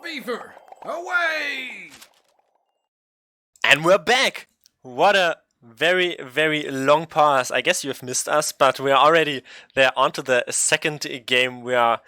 Beaver, away! And we're back! What a very, very long pause. I guess you have missed us, but we are already there onto the second game. We are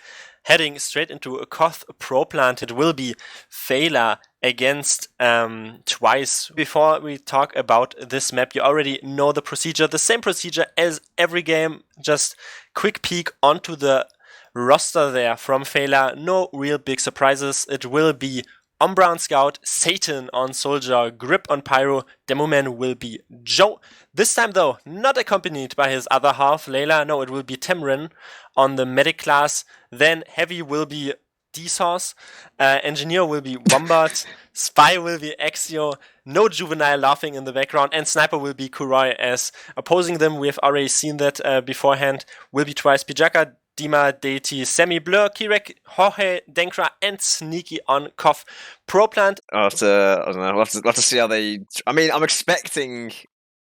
heading straight into a Koth Pro Plant. It will be Feila against Twice. Before we talk about this map, you already know the procedure. The same procedure as every game. Just quick peek onto the roster there from Feila. No real big surprises. It will be Umbra on Scout, Satan on Soldier, Grip on Pyro, Demoman will be Joe. This time though, not accompanied by his other half, Layla. No, it will be Temrin on the Medic class. Then Heavy will be D-Sauce, Engineer will be Wombat, Spy will be Exio, no Juvenile laughing in the background, and Sniper will be Kuroi. As opposing them, we have already seen that beforehand, will be Twice, Pijaka, Dima, Deity, Semi, Blur, Kirek, Jorge, Denkra, and Sneaky on Koth Pro Plant. I don't know. We'll have to see how they. I mean, I'm expecting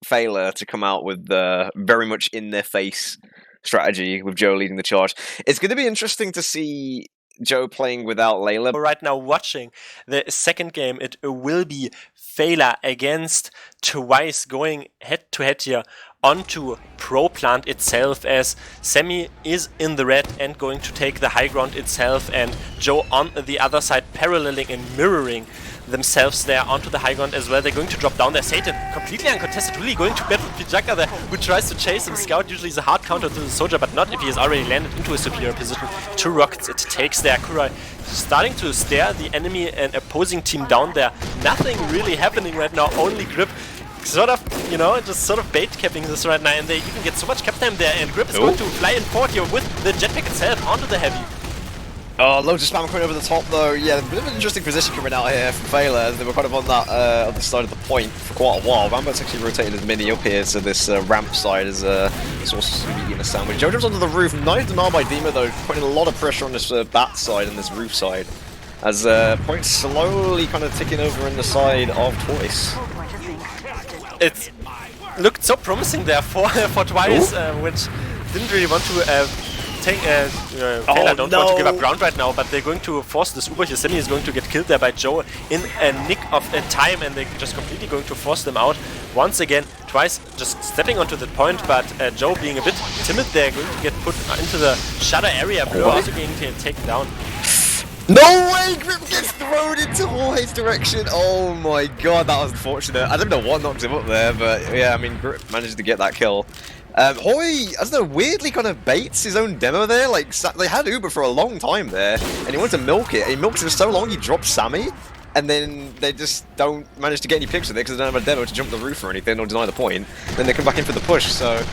Feila to come out with very much in their face strategy with Joe leading the charge. It's going to be interesting to see Joe playing without Layla. Right now watching the second game, it will be Feila against Twice going head to head here onto Pro Plant itself, as Semi is in the red and going to take the high ground itself, and Joe on the other side paralleling and mirroring themselves there onto the high ground as well. They're going to drop down there. Satan completely uncontested, really going to bed with Pijaka there, who tries to chase him. Scout usually is a hard counter to the Soldier, but not if he has already landed into a superior position. 2 rockets it takes there. Kuroi starting to stare the enemy and opposing team down there. Nothing really happening right now, only Grip sort of, just sort of bait capping this right now, and they even get so much cap time there, and Grip is going to fly in forward here with the jetpack itself onto the Heavy. Oh, loads of spam coming over the top though. Yeah, a bit of an interesting position coming out here from Feila, as they were kind of on that other side of the point for quite a while. Rambo's actually rotated his mini up here to this ramp side as it's also medium a sandwich. Joe jumps onto the roof. Nice denial by Dima though, putting a lot of pressure on this bat side and this roof side, as points slowly kind of ticking over in the side of Twice. It looked so promising there for Twice, which didn't really want to take Feila don't want to give up ground right now, but they're going to force this Uber here. Semi is going to get killed there by Joe in a nick of time, and they're just completely going to force them out. Once again, Twice just stepping onto the point, but Joe being a bit timid there, going to get put into the shutter area. Blue also getting taken down. No way! Grip gets thrown into Jorge's direction. Oh my god, that was unfortunate. I don't know what knocked him up there, but yeah, I mean, Grip managed to get that kill. Jorge, I don't know, weirdly kind of baits his own demo there. Like, they had Uber for a long time there, and he wanted to milk it. He milks it for so long, he drops Sammy, and then they just don't manage to get any picks with it because they don't have a demo to jump the roof or anything or deny the point. Then they come back in for the push, so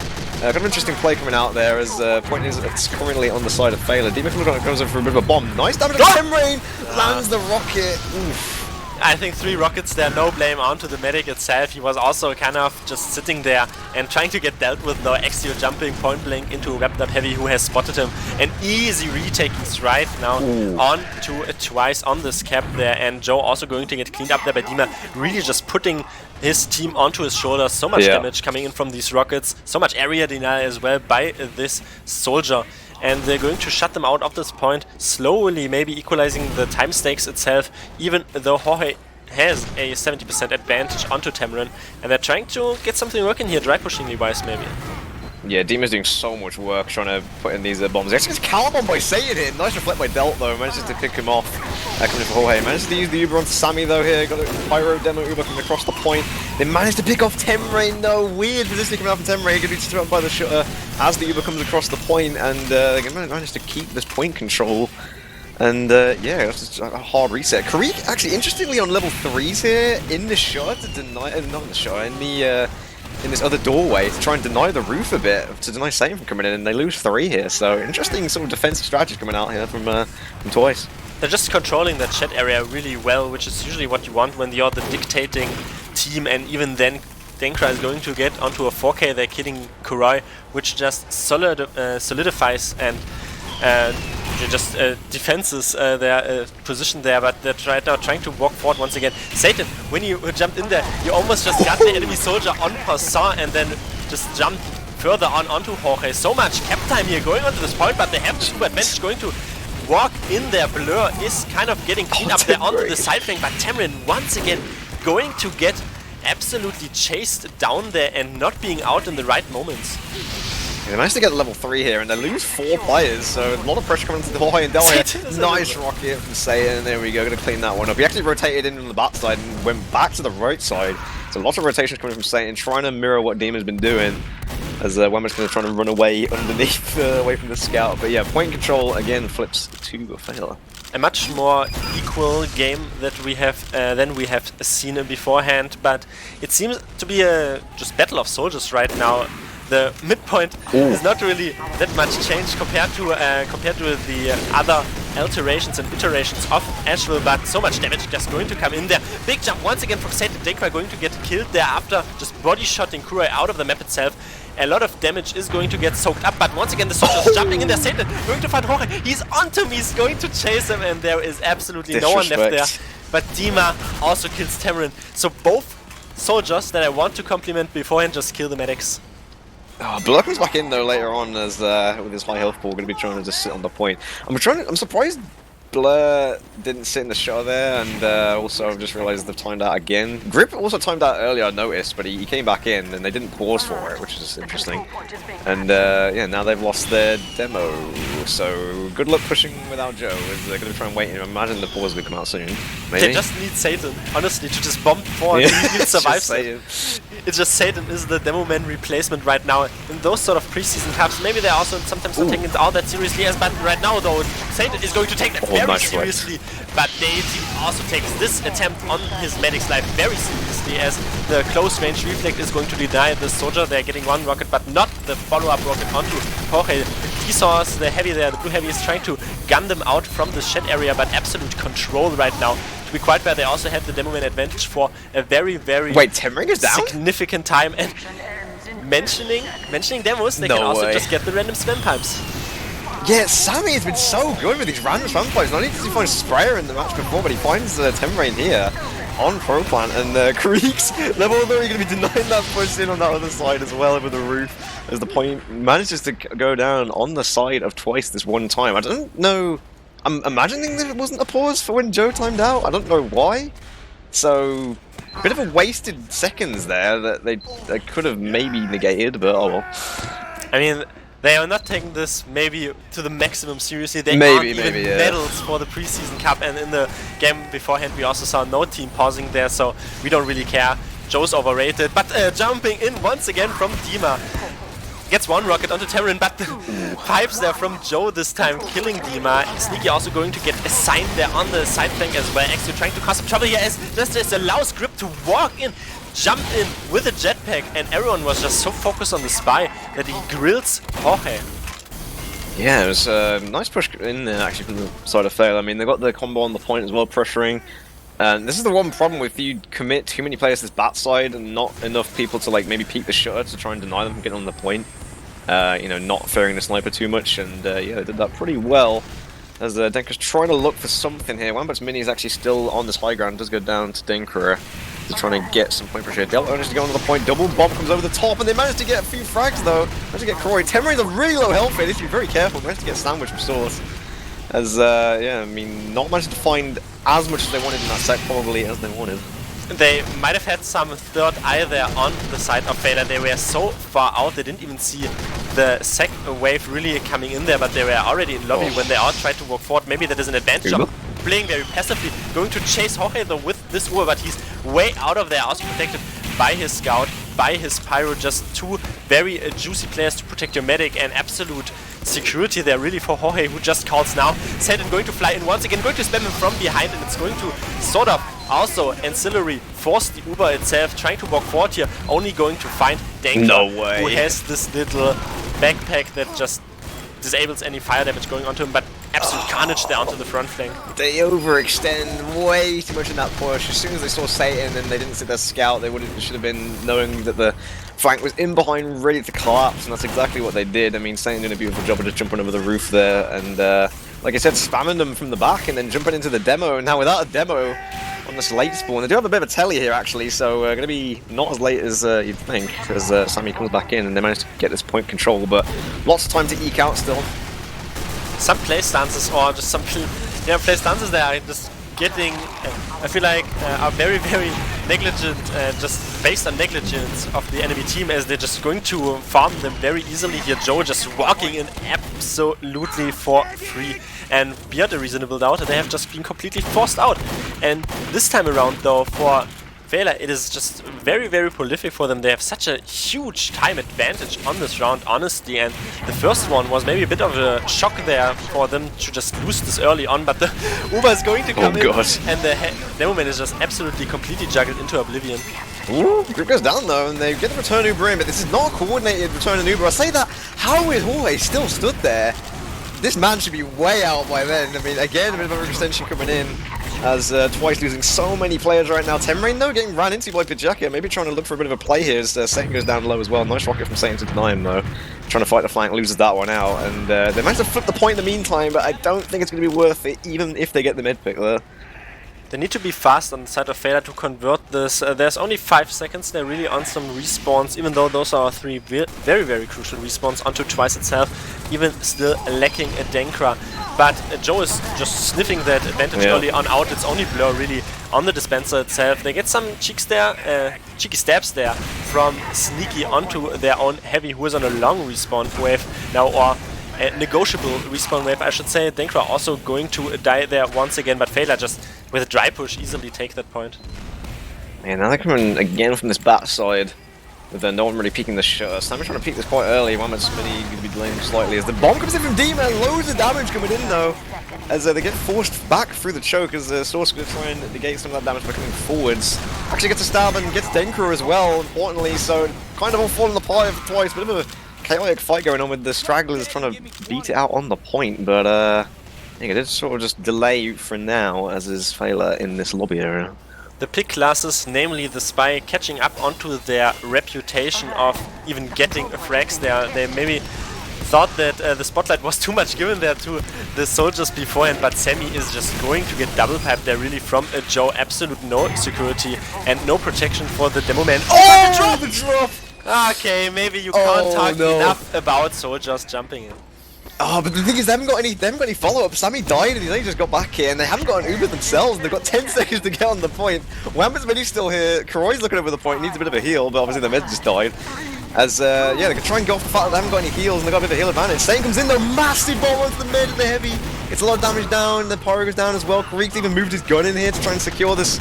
kind of interesting play coming out there, as point is it's currently on the side of Feila. Demon comes over for a bit of a bomb. Nice damage on Temrain! Lands the rocket. Oof. I think 3 rockets there, no blame onto the Medic itself. He was also kind of just sitting there and trying to get dealt with, though. Exio jumping point blank into Wrapped Up Heavy, who has spotted him. An easy retake is right now on to Twice on this cap there, and Joe also going to get cleaned up there by Dima, really just putting his team onto his shoulders. So much damage coming in from these rockets, so much area denial as well by this Soldier. And they're going to shut them out of this point, slowly maybe equalizing the time stakes itself, even though Jorge has a 70% advantage onto Temrin, and they're trying to get something working here, dry pushing wise maybe. Yeah, Dima's doing so much work trying to put in these bombs. He actually gets counter bomb by Satan here. Nice reflect by Delt though, manages to pick him off. Coming in for Jorge. Manages to use the Uber onto Sammy though here. Got a Pyro demo Uber coming across the point. They managed to pick off Temrain though. Weird positioning coming out from Temrain. Going to be thrown by the shutter as the Uber comes across the point, and they manage to keep this point control. And yeah, that's just a hard reset. Karik actually interestingly on level 3s here in the shot to deny, not in the shot, in this other doorway to try and deny the roof a bit, to deny Satan from coming in, and they lose 3 here. So interesting sort of defensive strategy coming out here from Twice. They're just controlling that chat area really well, which is usually what you want when you're the dictating team, and even then Denkra is going to get onto a 4K. They're killing Kuroi, which just solidifies and just defenses their position there, but they're right now trying to walk forward once again. Satan, when you jumped in there, you almost just got the enemy soldier on passant and then just jumped further onto Jorge. So much cap time here going onto this point, but they have the super advantage, going to walk in there. Blur is kind of getting cleaned up there onto the side flank, but Tamarin once again going to get absolutely chased down there and not being out in the right moments. They managed to get level 3 here, and they lose 4 players, so a lot of pressure coming to the Jorge and Del here. Nice rocket from Satan, there we go, gonna clean that one up. He actually rotated in on the back side and went back to the right side. So lots of rotations coming from Satan, trying to mirror what Demon's been doing, as Wemmer's gonna try to run away underneath, away from the scout. But yeah, point control again flips to Feila. A much more equal game that we have than we have seen beforehand, but it seems to be a just battle of soldiers right now. The midpoint is not really that much changed compared to the other alterations and iterations of Asheville, but so much damage just going to come in there. Big jump once again from Satan. Denkra going to get killed there after just body-shotting Kuroi out of the map itself. A lot of damage is going to get soaked up, but once again the soldiers jumping in there. Satan going to find Jorge. He's onto me, he's going to chase him, and there is absolutely no one left there. But Dima also kills Tamarin. So both soldiers that I want to compliment beforehand just kill the medics. Oh, Blur comes back in though later on as with his high health pool, going to be trying to just sit on the point. I'm surprised Blur didn't sit in the shot there, and also I've just realised they've timed out again. Grip also timed out earlier, I noticed, but he came back in and they didn't pause for it, which is interesting. And yeah, now they've lost their demo, so good luck pushing without Joe, as they're going to try and wait. I imagine the pause will come out soon. Maybe? They just need Satan, honestly, to just bomb forward and he survives. It's just Satan is the demo man replacement right now in those sort of preseason cups. Maybe they're also sometimes not taking it all that seriously, as but right now though, Satan is going to take that very seriously. But Deity also takes this attempt on his medic's life very seriously, as the close range reflect is going to deny the soldier. They're getting one rocket, but not the follow-up rocket onto Jorge. T-Source, the heavy there, the blue heavy is trying to gun them out from the shed area, but absolute control right now. To be quite fair, they also have the demo man advantage for a very significant time. And mentioning demos, they can also just get the random spam pipes. Yeah, Sammy has been so good with these random spam pipes. Not only does he find Sprayer in the match before, but he finds Tamarin here on Pro Plant, and Creeks level 3 going to be denying that push in on that other side as well over the roof, as the point manages to go down on the side of twice this one time. I don't know. I'm imagining that it wasn't a pause for when Joe timed out. I don't know why. So, a bit of a wasted seconds there that they could have maybe negated, but oh well. I mean, they are not taking this maybe to the maximum seriously. They aren't even medals for the preseason cup, and in the game beforehand we also saw no team pausing there, so we don't really care. Joe's overrated, but jumping in once again from Dima. Gets one rocket onto Tamarin, but the pipes there from Joe this time, killing Dima. Sneaky also going to get assigned there on the side flank as well. Actually trying to cause some trouble here, as just allows Grip to walk in, jump in with a jetpack, and everyone was just so focused on the spy that he grills Jorge. Yeah, it was a nice push in there actually from the side of Feila. I mean, they got the combo on the point as well, pressuring. And this is the one problem with you commit too many players to this bat side and not enough people to like maybe peek the shutter to try and deny them from getting on the point. You know, not fearing the sniper too much, and yeah, they did that pretty well. As Denkra's trying to look for something here. Wambat's mini is actually still on this high ground, does go down to Denkra. He's trying to get some point pressure. Delta manages to go onto the point, double bomb comes over the top, and they managed to get a few frags though. Managed to get Kroy. Tamarin's a really low health here, they should be very careful. Managed to get sandwich from Source. As, yeah, I mean, not managed to find as much as they wanted in that set, probably, as they wanted. They might have had some third eye there on the side of Feila. They were so far out, they didn't even see the sec wave really coming in there, but they were already in lobby when they all tried to walk forward. Maybe that is an advantage of playing very passively, going to chase Jorge though with this Ur, but he's way out of there, also protected by his scout, by his pyro. Just two very juicy players to protect your medic, and absolute security there really for Jorge, who just calls now. Satan going to fly in once again, going to spam him from behind, and it's going to sort of also ancillary force the Uber itself, trying to walk forward here, only going to find Denkra, who has this little backpack that just disables any fire damage going onto him, but absolute carnage there onto the front flank. They overextend way too much in that push. As soon as they saw Satan and they didn't see their scout, they should have been knowing that the flank was in behind, ready to collapse, and that's exactly what they did. I mean, Satan did a beautiful job of just jumping over the roof there, and like I said, spamming them from the back and then jumping into the demo. And now without a demo on this late spawn, they do have a bit of a telly here actually, so going to be not as late as you'd think, as Sammy comes back in and they manage to get this point control, but lots of time to eke out still. some play stances or just some play stances that are just getting, I feel like, are very, very negligent, just based on negligence of the enemy team, as they're just going to farm them very easily here. Joe just walking in absolutely for free, and beyond a reasonable doubt, they have just been completely forced out. And this time around, though, for Feila, it is just very, very prolific for them. They have such a huge time advantage on this round, honestly, and the first one was maybe a bit of a shock there for them to just lose this early on, but the Uber is going to come in, and the Demoman is just absolutely completely juggled into oblivion. Ooh, group goes down though, and they get the return Uber in, but this is not a coordinated return Uber. I say that, how is Jorge still stood there? This man should be way out by then. I mean, again, a bit of an extension coming in, as Twice losing so many players right now. Temrain though getting ran into by Pijaka, maybe trying to look for a bit of a play here as Satan goes down low as well. Nice rocket from Satan to deny him though. Trying to fight the flank, loses that one out, and they managed to flip the point in the meantime, but I don't think it's going to be worth it, even if they get the mid pick there. They need to be fast on the side of Feila to convert this. There's only 5 seconds. They're really on some respawns, even though those are 3 very, very crucial respawns onto Twice itself, even still lacking a Denkra. But Joe is just sniffing that advantage early on out. It's only Blur really on the dispenser itself. They get some cheeky stabs there from Sneaky onto their own Heavy, who is on a long respawn wave now, or negotiable respawn wave, I should say. Denkra also going to die there once again, but Feila just with a dry push easily take that point. And now they're coming again from this bat side, with no one really peeking the shutter. Sammy's trying to peek this quite early. Mohammed's Mini going to be delaying slightly as the bomb comes in from D-Man. Loads of damage coming in though, as they get forced back through the choke, as Source going to try and negate some of that damage by coming forwards. Actually gets a stab and gets Denkra as well, importantly, so kind of all falling apart for Twice. Bit of a chaotic fight going on with the stragglers trying to beat it out on the point, but I think it is sort of just delay for now, as is Feila in this lobby area. The pick classes, namely the Spy, catching up onto their reputation of even getting frags there. They maybe thought that the spotlight was too much given there to the soldiers beforehand, but Sammy is just going to get double piped there really from a Joe. Absolute no security and no protection for the demo man. Oh, the drop! Okay, maybe you can't talk enough about soldiers jumping in. Oh, but the thing is, they haven't got any follow-up. Sammy died and he's only just got back here, and they haven't got an Uber themselves. They've got 10 seconds to get on the point. Wamba's Mini's still here. Karoi's looking over the point, needs a bit of a heal, but obviously the mid just died. As, yeah, they can try and go off the fact that they haven't got any heals, and they've got a bit of a heal advantage. Satan comes in, though, massive bomb onto the mid and the Heavy. It's a lot of damage down, the Pyro goes down as well. Karik even moved his gun in here to try and secure this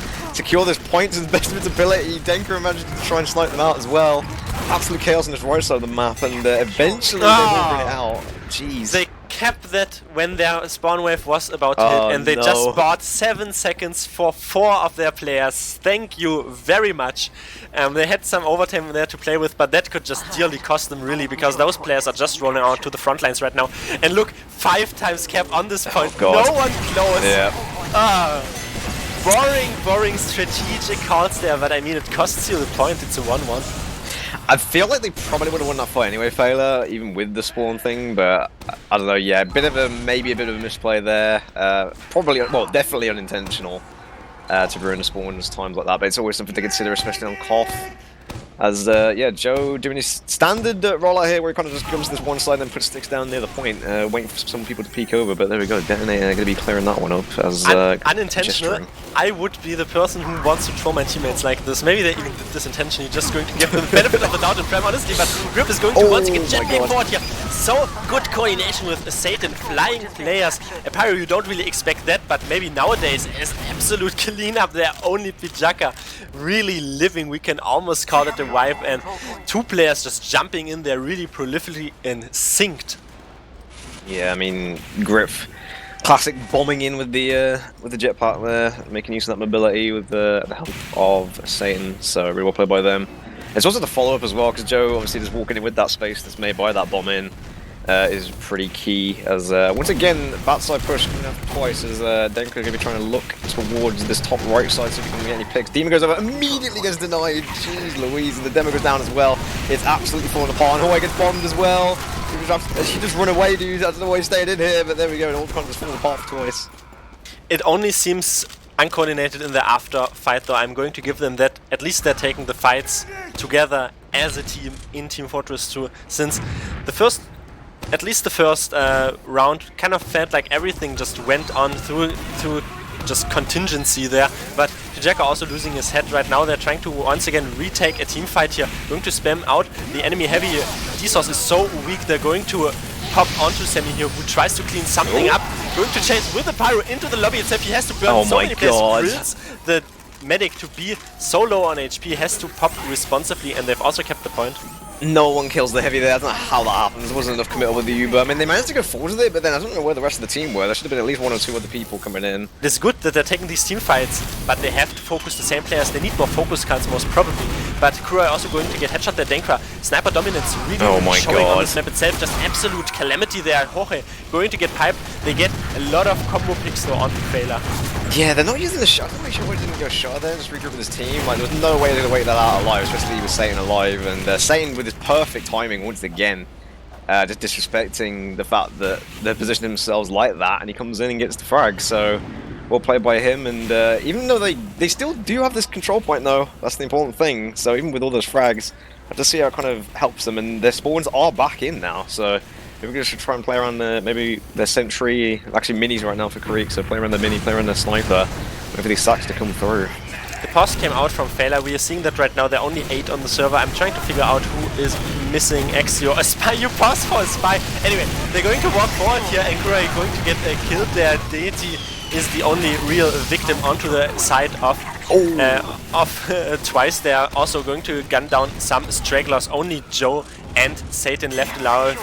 point to the best of its ability. Denker manages to try and snipe them out as well. Absolute chaos on this right side of the map, and eventually they will bring it out. Jeez. They kept that when their spawn wave was about to hit, and they just bought 7 seconds for 4 of their players. Thank you very much. They had some overtime there to play with, but that could just dearly cost them really, because those players are just rolling out to the front lines right now. And look, 5 times cap on this point. No one close. Yeah. Boring strategic calls there, but I mean, it costs you the point. It's a 1-1. I feel like they probably would have won that fight anyway, Feila, even with the spawn thing, but I don't know, yeah, maybe a bit of a misplay there. Probably, well, definitely unintentional to ruin the spawns times like that, but it's always something to consider, especially on Koth. As, yeah, Joe doing his standard rollout here, where he kind of just comes to this one side and then puts sticks down near the point, waiting for some people to peek over, but there we go, Detonator going to be clearing that one up as unintentional. gesturing. I would be the person who wants to troll my teammates like this. Maybe they even did this intentionally, just going to give them the benefit of the doubt in Prem, honestly, but Grip is going to once again jet game forward here. So good coordination with Satan, flying players. Pyro, you don't really expect that, but maybe nowadays as absolute cleanup there, only Pijaka really living. We can almost call it a vibe, and 2 players just jumping in there really prolifically and synced. Yeah, I mean, Grip, classic bombing in with the jetpack there, making use of that mobility with the help of Satan, so really well played by them. It's also the follow-up as well, because Joe obviously just walking in with that space that's made by that bomb in is pretty key, as once again, backside push coming up Twice, as Denko going to be trying to look towards this top right side so if he can get any picks. Demon goes over, immediately gets denied, jeez Louise, and the demo goes down as well. It's absolutely falling apart, and Hawaii gets bombed as well. She just run away, dude, I don't know why he stayed in here, but there we go, and all kind of just falling apart for Twice. It only seems uncoordinated in the after fight, though. I'm going to give them that, at least they're taking the fights together as a team in Team Fortress 2, since the first at least the first round kind of felt like everything just went on through just contingency there, but Hijeka also losing his head right now. They're trying to once again retake a team fight here, going to spam out the enemy heavy. D-Sauce is so weak, they're going to pop onto Sammy here, who tries to clean something up, going to chase with the pyro into the lobby itself. He has to burn so many players. The medic to be so low on HP has to pop responsibly, and they've also kept the point. No one kills the heavy there. I don't know how that happens. There wasn't enough committal with the Uber. I mean, they managed to go forward with it, but then I don't know where the rest of the team were. There should have been at least 1 or 2 other people coming in. It's good that they're taking these team fights, but they have to focus the same players. They need more focus cards, most probably. But Kuroi also going to get headshot there. Denkra, sniper dominance really showing on this map itself. Just absolute calamity there. Jorge going to get piped. They get a lot of combo picks though onto Feila. Yeah, they're not using the shot. I'm not sure why he didn't go shot there and just regroup with his team. Like, there was no way to wait that out alive, especially with Satan alive. And Satan with his perfect timing once again, just disrespecting the fact that they're positioning themselves like that, and he comes in and gets the frag. So, well played by him. And even though they still do have this control point, though, that's the important thing. So even with all those frags, I have to see how it kind of helps them. And their spawns are back in now. So maybe we should try and play around maybe their sentry, actually minis right now for Creek. So play around the mini, play around the sniper, wait for these sacks to come through. The pause came out from Feila. We are seeing that right now. There are only 8 on the server. I'm trying to figure out who is missing Exio. A spy. You paused for a spy. Anyway, they're going to walk forward here, and Kuroi going to get killed there. Deity is the only real victim onto the side of Twice. They are also going to gun down some stragglers. Only Joe and Satan left alive.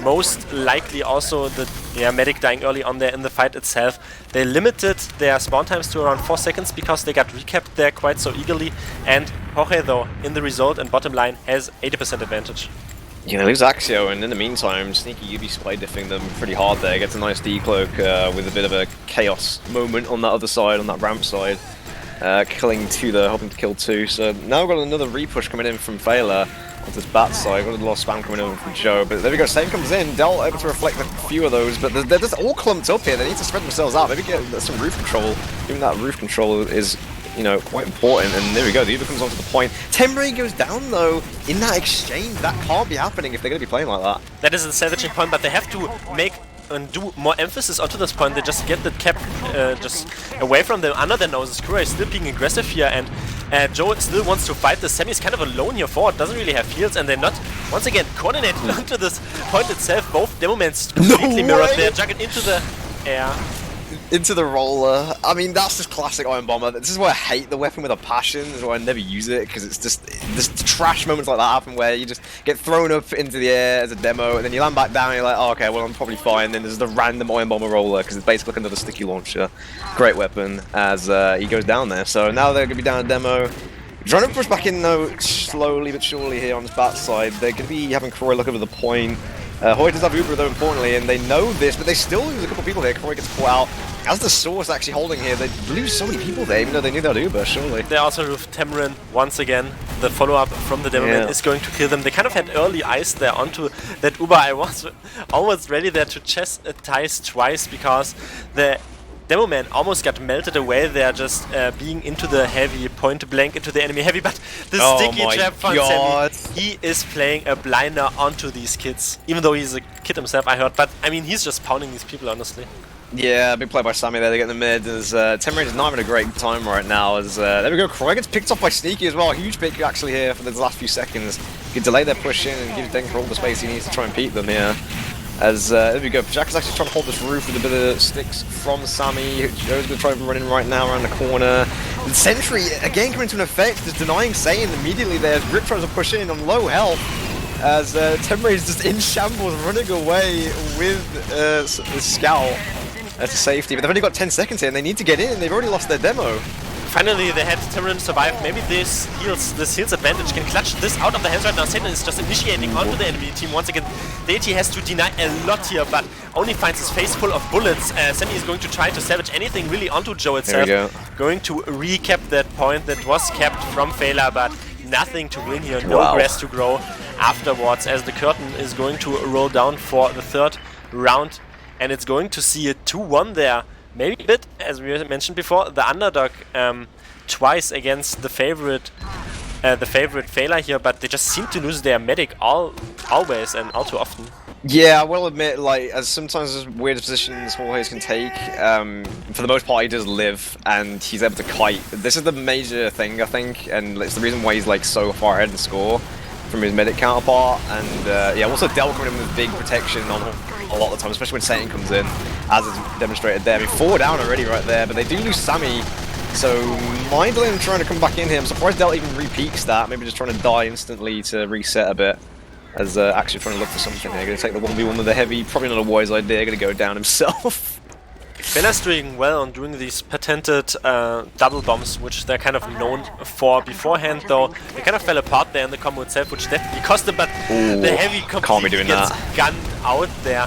Most likely also the medic dying early on there in the fight itself. They limited their spawn times to around 4 seconds because they got recapped there quite so eagerly. And Jorge, though, in the result and bottom line, has 80% advantage. Yeah, they lose Axio, and in the meantime, Sneaky UB spy diffing them pretty hard there. Gets a nice decloak with a bit of a chaos moment on that other side, on that ramp side. Killing 2 there, hoping to kill 2. So now we've got another repush coming in from Feila. Onto this bat side, got a lot of spam coming over from Joe, but there we go, Same comes in, Del able to reflect a few of those, but they're just all clumped up here, they need to spread themselves out, maybe get some roof control. Even that roof control is, you know, quite important, and there we go, the Uber comes onto the point. Temray goes down though, in that exchange, that can't be happening if they're going to be playing like that. That is a savaging point, but they have to make and do more emphasis onto this point. They just get the cap just away from them, under their noses. Kuroi is still being aggressive here, and Joe still wants to fight. The Sammy is kind of alone here forward, doesn't really have heals, and they're not, once again, coordinated onto this point itself. Both Demomans completely mirrored there, jugged into the air. Into the roller. I mean, that's just classic Iron Bomber. This is why I hate the weapon with a passion. This is why I never use it, because it's just trash moments like that happen where you just get thrown up into the air as a demo, and then you land back down and you're like, oh, okay, well, I'm probably fine. Then there's the random Iron Bomber roller, because it's basically like another sticky launcher. Great weapon as he goes down there. So now they're going to be down a demo. Trying to push back in, though, slowly but surely here on this bat side. They're going to be having Kuroi look over the point. Hoy does have Uber, though, importantly, and they know this, but they still lose a couple people here. Kuroi gets caught out. As the Source actually holding here, they lose so many people there, even though they knew that Uber, surely. They also with Tamarin, once again, the follow-up from the Demoman is going to kill them. They kind of had early ice there onto that Uber. I was almost ready there to chastise Twice, because the Demoman almost got melted away there, just being into the heavy, point blank into the enemy heavy, but the sticky trap from Sammy, he is playing a blinder onto these kids, even though he's a kid himself, I heard, but I mean, he's just pounding these people, honestly. Yeah, big play by Sammy there, they get in the mid, as Temray is not having a great time right now, as there we go, Kuroi gets picked off by Sneaky as well, huge pick actually here for the last few seconds. You can delay their push in and give Denker all the space he needs to try and beat them here. As there we go, Jack is actually trying to hold this roof with a bit of sticks from Sammy. Joe's going to try and run in right now around the corner. And Sentry again coming into an effect, just denying Satan immediately there as Grip tries to push in on low health. As Temray is just in shambles, running away with the Scout to safety. But they've only got 10 seconds here and they need to get in. They've already lost their demo. Finally, they had Tamarin survive. Maybe this heals advantage can clutch this out of the hands right now. Satan is just initiating onto the enemy team once again. Deity has to deny a lot here, but only finds his face full of bullets. Sammy is going to try to salvage anything really onto Joe itself. Going to recap that point that was kept from Feila, but nothing to win here. No grass to grow afterwards, as the curtain is going to roll down for the 3rd round, and it's going to see a 2-1 there. Maybe a bit, as we mentioned before, the underdog Twice against the favorite Feila here, but they just seem to lose their medic always and all too often. Yeah, I will admit, like, as sometimes as weird positions Jorge's can take, for the most part he does live, and he's able to kite. This is the major thing, I think, and it's the reason why he's, like, so far ahead in the score from his medic counterpart, and, yeah, also Del coming in with big protection on a lot of the time, especially when Satan comes in, as is demonstrated there. I mean, 4 down already right there, but they do lose Sammy, so Mindlin trying to come back in here. I'm surprised Del even repeats that, maybe just trying to die instantly to reset a bit. As actually trying to look for something here. Going to take the 1v1 with the heavy, probably not a wise idea, going to go down himself. Feila's doing well on doing these patented double bombs, which they're kind of known for beforehand, though they kind of fell apart there in the combo itself, which definitely cost them, but Ooh, the heavy completely doing gets that. gunned out there.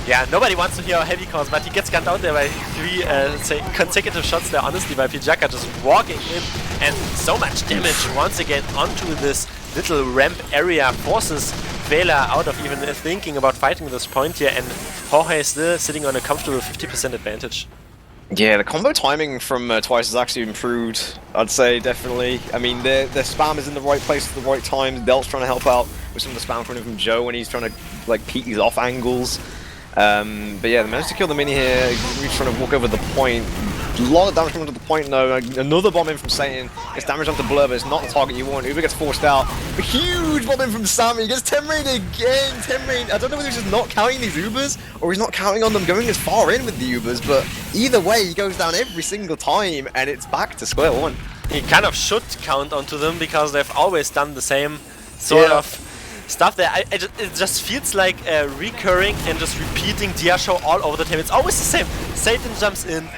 Yeah, nobody wants to hear heavy calls, but he gets gunned out there by 3 say consecutive shots there, honestly, by Pijaka just walking in, and so much damage once again onto this little ramp area forces Feila out of even thinking about fighting this point here, and Jorge is still sitting on a comfortable 50% advantage. Yeah, the combo timing from Twice has actually improved, I'd say, definitely. I mean, their spam is in the right place at the right time. Delt's trying to help out with some of the spam coming from Joe when he's trying to, like, peek these off angles. But yeah, they managed to kill the mini here. He's trying to walk over the point. A lot of damage coming to the point though. Another bomb in from Satan. Gets damage onto Blur, but it's not the target you want. Uber gets forced out. A huge bomb in from Sammy. He gets 10 rain again. 10 rain. I don't know whether he's just not counting these Ubers or he's not counting on them going as far in with the Ubers, but either way, he goes down every single time and it's back to square one. He kind of should count onto them because they've always done the same sort of stuff there. It just feels like recurring and just repeating Dia show all over the time. It's always the same. Satan jumps in,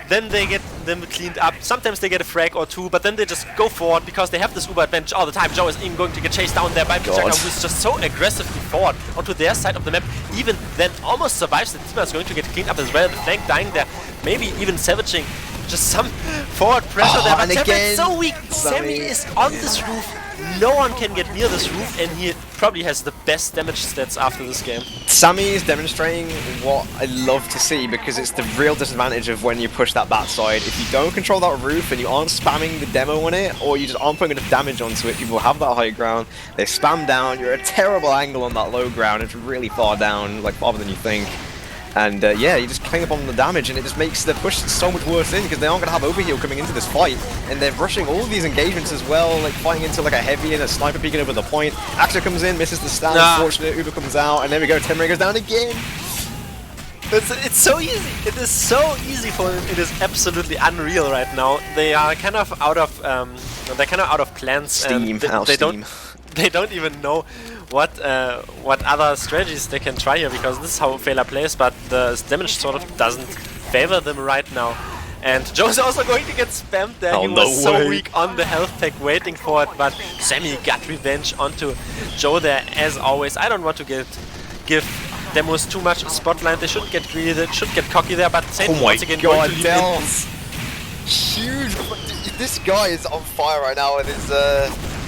then they get them cleaned up. Sometimes they get a frag or two, but then they just go forward because they have this Uber advantage all the time. Joe is even going to get chased down there by Pijaka, who's just so aggressively forward onto their side of the map. Even then almost survives. The team is going to get cleaned up as well. The flank dying there, maybe even savaging just some forward pressure there. But Temple is so weak. Sammy is on this roof. No one can get near this roof, and he probably has the best damage stats after this game. Sammy is demonstrating what I love to see because it's the real disadvantage of when you push that backside. If you don't control that roof and you aren't spamming the demo on it, or you just aren't putting enough damage onto it, people have that high ground, they spam down, you're at a terrible angle on that low ground, it's really far down, like farther than you think. And yeah, you just clean up on the damage and it just makes the push so much worse in because they aren't going to have overheal coming into this fight. And they're rushing all of these engagements as well, like fighting into like a heavy and a sniper peeking over the point. Axel comes in, misses the stand, unfortunate, Uber comes out, and there we go, Temray goes down again. It's so easy. It is so easy for them. It is absolutely unreal right now. They are kind of out of plans. Steam, and they don't even know what other strategies they can try here, because this is how Feila plays, but the damage sort of doesn't favor them right now. And Joe's also going to get spammed there. He was so weak on the health pack waiting for it, but Sammy got revenge onto Joe there as always. I don't want to give Demos too much spotlight. They shouldn't get greedy, they should get cocky there, but Satan once again going to lead in. Huge! This guy is on fire right now with his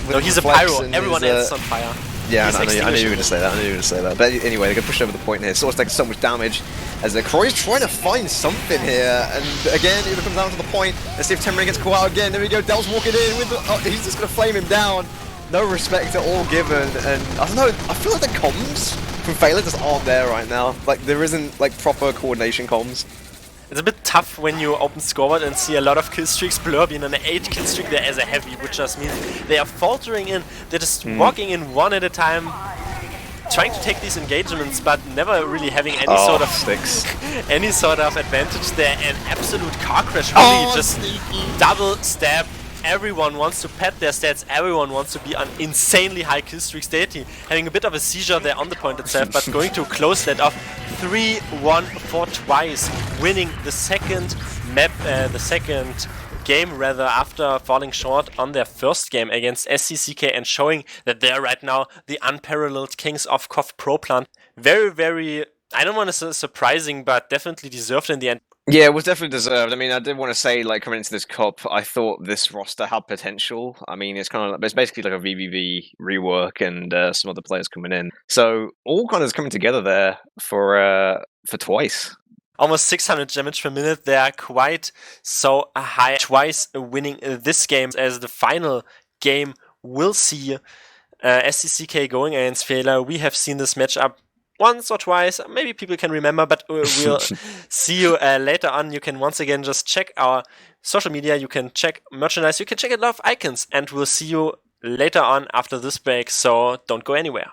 no, he's a pyro. Everyone else is on fire. Yeah, I knew you were going to say that. But anyway, they're going to push over the point here. Source takes so much damage as Croy's trying to find something here. And again, Uber comes down to the point. Let's see if Temray gets caught out again. There we go. Del's walking in with the, he's just going to flame him down. No respect at all given. And I don't know, I feel like the comms from Feila just aren't there right now. Like, there isn't like proper coordination comms. It's a bit tough when you open scoreboard and see a lot of kill streaks. Blur being an 8 kill streak there as a heavy, which just means they are faltering in. They're just walking in one at a time, trying to take these engagements, but never really having any sort of advantage there. An absolute car crash, really just double stab. Everyone wants to pad their stats, everyone wants to be on insanely high kill streaks. Deity having a bit of a seizure there on the point itself, but going to close that off. 3-1 for Twice, winning the second map, the second game rather, after falling short on their first game against SCCK and showing that they're right now the unparalleled kings of KOF Pro Plant. Very, very, I don't want to say surprising, but definitely deserved in the end. Yeah, it was definitely deserved. I mean, I did want to say, like, coming into this cup, I thought this roster had potential. I mean, it's kind of, it's basically like a VVV rework and some other players coming in. So all kind of coming together there for Twice. Almost 600 damage per minute. They are quite so high. Twice winning this game as the final game. We'll see SCCK going against Feila. We have seen this matchup once or twice. Maybe people can remember, but we'll see you later on. You can once again just check our social media. You can check merchandise. You can check a lot of icons, and we'll see you later on after this break. So don't go anywhere.